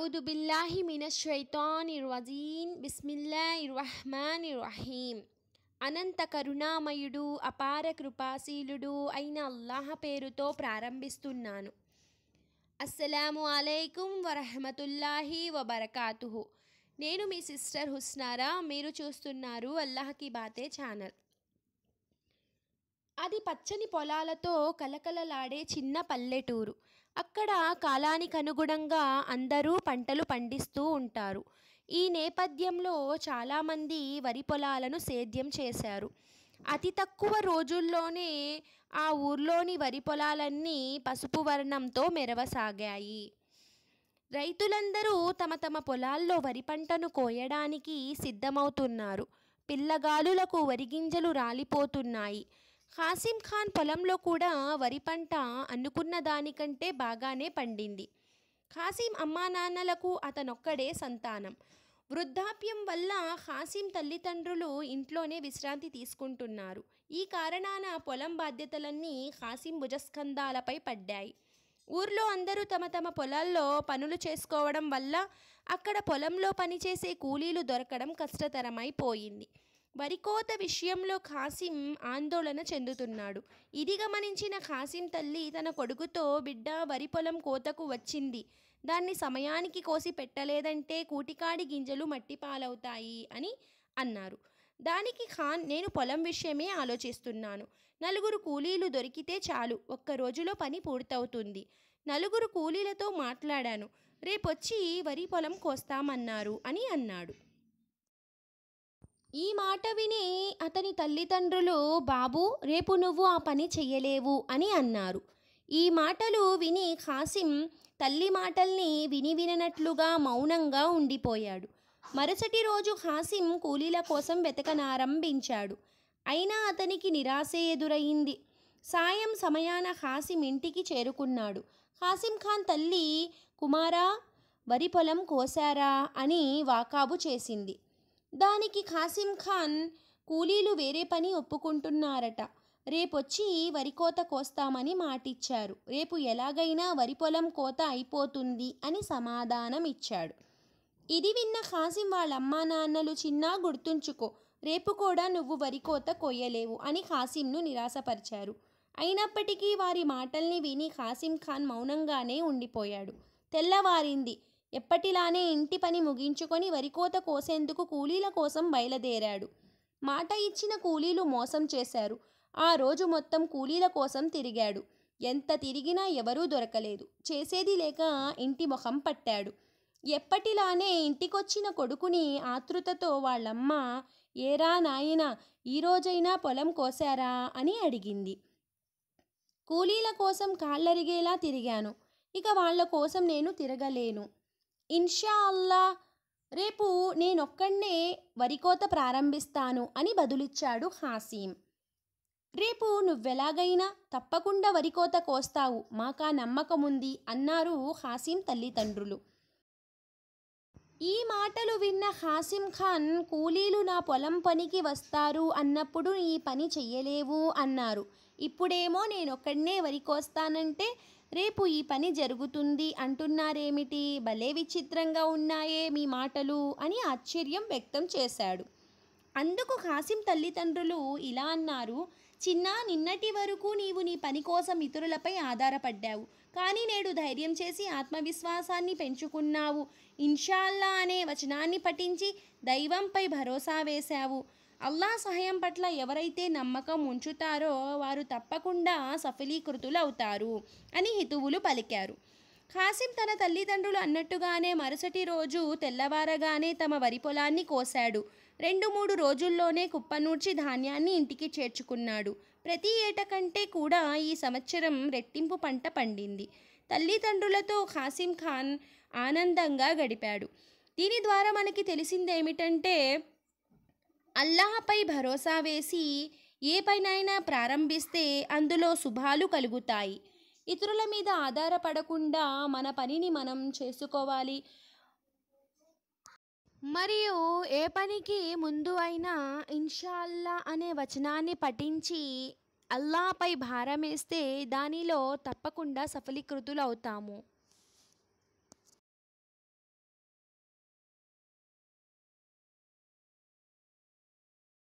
అౌదు బిల్లాహి మినశ్శైతానిర్ రజీం బిస్మిల్లాహిర్రహ్మానిర్రహీం. అనంత కరుణామయుడు అపార కృపాశీలుడు అయిన అల్లాహ్ పేరుతో ప్రారంభిస్తున్నాను. అస్సలాము అలైకుం వరహమతుల్లాహి వబరకాతుహు. నేను మీ సిస్టర్ హుస్నారా. మీరు చూస్తున్నారు అల్లాహ్ కి బాతే ఛానల్. అది పచ్చని పొలాలతో కలకలలాడే చిన్న పల్లెటూరు. అక్కడ కాలానికి అనుగుణంగా అందరూ పంటలు పండిస్తూ ఉంటారు. ఈ నేపథ్యంలో చాలామంది వరి పొలాలను సేద్యం చేశారు. అతి తక్కువ రోజుల్లోనే ఆ ఊర్లోని వరి పొలాలన్నీ పసుపు వర్ణంతో మెరవసాగాయి. రైతులందరూ తమ తమ పొలాల్లో వరి పంటను కోయడానికి సిద్ధమవుతున్నారు. పిల్లగాలులకు వరిగింజలు రాలిపోతున్నాయి. ఖాసిం ఖాన్ పొలంలో కూడా వరి పంట అనుకున్న దానికంటే బాగానే పండింది. ఖాసిం అమ్మానాన్నలకు అతనొక్కడే సంతానం. వృద్ధాప్యం వల్ల ఖాసిం తల్లిదండ్రులు ఇంట్లోనే విశ్రాంతి తీసుకుంటున్నారు. ఈ కారణాన పొలం బాధ్యతలన్నీ ఖాసిం భుజస్కంధాలపై పడ్డాయి. ఊర్లో అందరూ తమ తమ పొలాల్లో పనులు చేసుకోవడం వల్ల అక్కడ పొలంలో పనిచేసే కూలీలు దొరకడం కష్టతరమైపోయింది. వరికోత విషయంలో ఖాసిం ఆందోళన చెందుతున్నాడు. ఇది గమనించిన ఖాసిం తల్లి తన కొడుకుతో, బిడ్డ, వరి పొలం కోతకు వచ్చింది. దాన్ని సమయానికి కోసి పెట్టలేదంటే కూటికాడి గింజలు మట్టి పాలవుతాయి అని అన్నారు. దానికి ఖాన్, నేను పొలం విషయమే ఆలోచిస్తున్నాను. 4 కూలీలు దొరికితే చాలు, ఒక్క రోజులో పని పూర్తవుతుంది. 4 కూలీలతో మాట్లాడాను, రేపొచ్చి వరి పొలం కోస్తామన్నారు అని అన్నాడు. ఈ మాట విని అతని తల్లిదండ్రులు, బాబు, రేపు నువ్వు ఆ పని చెయ్యలేవు అని అన్నారు. ఈ మాటలు విని ఖాసిం తల్లి మాటల్ని విననట్లుగా మౌనంగా ఉండిపోయాడు. మరుసటి రోజు ఖాసిం కూలీల కోసం వెతకనారంభించాడు. అయినా అతనికి నిరాశే ఎదురయింది. సాయం సమయాన ఖాసిం ఇంటికి చేరుకున్నాడు. ఖాసిం ఖాన్ తల్లి, కుమారా, వరి పొలం కోశారా అని వాకాబు చేసింది. దానికి ఖాసిం ఖాన్, కూలీలు వేరే పని ఒప్పుకుంటున్నారట, రేపొచ్చి వరి కోత కోస్తామని మాటిచ్చారు, రేపు ఎలాగైనా వరి పొలం కోత అయిపోతుంది అని సమాధానం ఇచ్చాడు. ఇది విన్న ఖాసిం వాళ్ళమ్మా నాన్నలు, చిన్నా గుర్తుంచుకో, రేపు కూడా నువ్వు వరి కోత కొయ్యలేవు అని ఖాసింను నిరాశపరిచారు. అయినప్పటికీ వారి మాటల్ని విని ఖాసిం ఖాన్ మౌనంగానే ఉండిపోయాడు. తెల్లవారింది. ఎప్పటిలానే ఇంటి పని ముగించుకొని వరికోత కోసేందుకు కూలీల కోసం బయలుదేరాడు. మాట ఇచ్చిన కూలీలు మోసం చేశారు. ఆ రోజు మొత్తం కూలీల కోసం తిరిగాడు. ఎంత తిరిగినా ఎవరూ దొరకలేదు. చేసేది లేక ఇంటి మొహం పట్టాడు. ఎప్పటిలానే ఇంటికొచ్చిన కొడుకుని ఆతృతతో వాళ్ళమ్మ, ఏరా నాయనా, ఈరోజైనా పొలం కోశారా అని అడిగింది. కూలీల కోసం కాళ్ళరిగేలా తిరిగాను, ఇక వాళ్ళ కోసం నేను తిరగలేను. ఇన్షా అల్లా రేపు నేనొక్కడే వరికోత ప్రారంభిస్తాను అని బదులిచ్చాడు ఖాసిం. రేపు నువ్వెలాగైనా తప్పకుండా వరికోత కోస్తావు, మాకా నమ్మకముంది అన్నారు ఖాసిం తల్లిదండ్రులు. ఈ మాటలు విన్న ఖాసిం ఖాన్, కూలీలు నా పొలం పనికి వస్తారు అన్నప్పుడు ఈ పని చెయ్యలేవు అన్నారు. ఇప్పుడేమో నేనొక్కడే వరి కోస్తానంటే రేపు ఈ పని జరుగుతుంది అంటున్నారేమిటి, భలే విచిత్రంగా ఉన్నాయే మీ మాటలు అని ఆశ్చర్యం వ్యక్తం చేశాడు. అందుకు ఖాసిం తల్లిదండ్రులు ఇలా అన్నారు, చిన్నా, నిన్నటి వరకు నీవు నీ పని కోసం ఇతరులపై ఆధారపడ్డావు. కానీ నేడు ధైర్యం చేసి ఆత్మవిశ్వాసాన్ని పెంచుకున్నావు. ఇన్షా అల్లా అనే వచనాన్ని పఠించి దైవంపై భరోసా వేశావు. అల్లాహ్ సహాయం పట్ల ఎవరైతే నమ్మకం ఉంచుతారో వారు తప్పకుండా సఫలీకృతులవుతారు అని హితువులు పలికారు. ఖాసిం తన తల్లిదండ్రులు అన్నట్టుగానే మరుసటి రోజు తెల్లవారగానే తమ వరి పొలాన్ని కోశాడు. 2-3 రోజుల్లోనే కుప్పనూర్చి ధాన్యాన్ని ఇంటికి చేర్చుకున్నాడు. ప్రతి ఏట కంటే కూడా ఈ సంవత్సరం రెట్టింపు పంట పండింది. తల్లిదండ్రులతో ఖాసిం ఖాన్ ఆనందంగా గడిపాడు. దీని ద్వారా మనకి తెలిసిందేమిటంటే, అల్లాహపై భరోసా వేసి ఏ పనైనా ప్రారంభిస్తే అందులో శుభాలు కలుగుతాయి. ఇతరుల మీద ఆధారపడకుండా మన పనిని మనం చేసుకోవాలి. మరియు ఏ పనికి ముందు అయినా ఇన్షా అల్లా అనే వచనాన్ని పఠించి అల్లాహపై భారం వేస్తే దానిలో తప్పకుండా సఫలీకృతులు అవుతాము.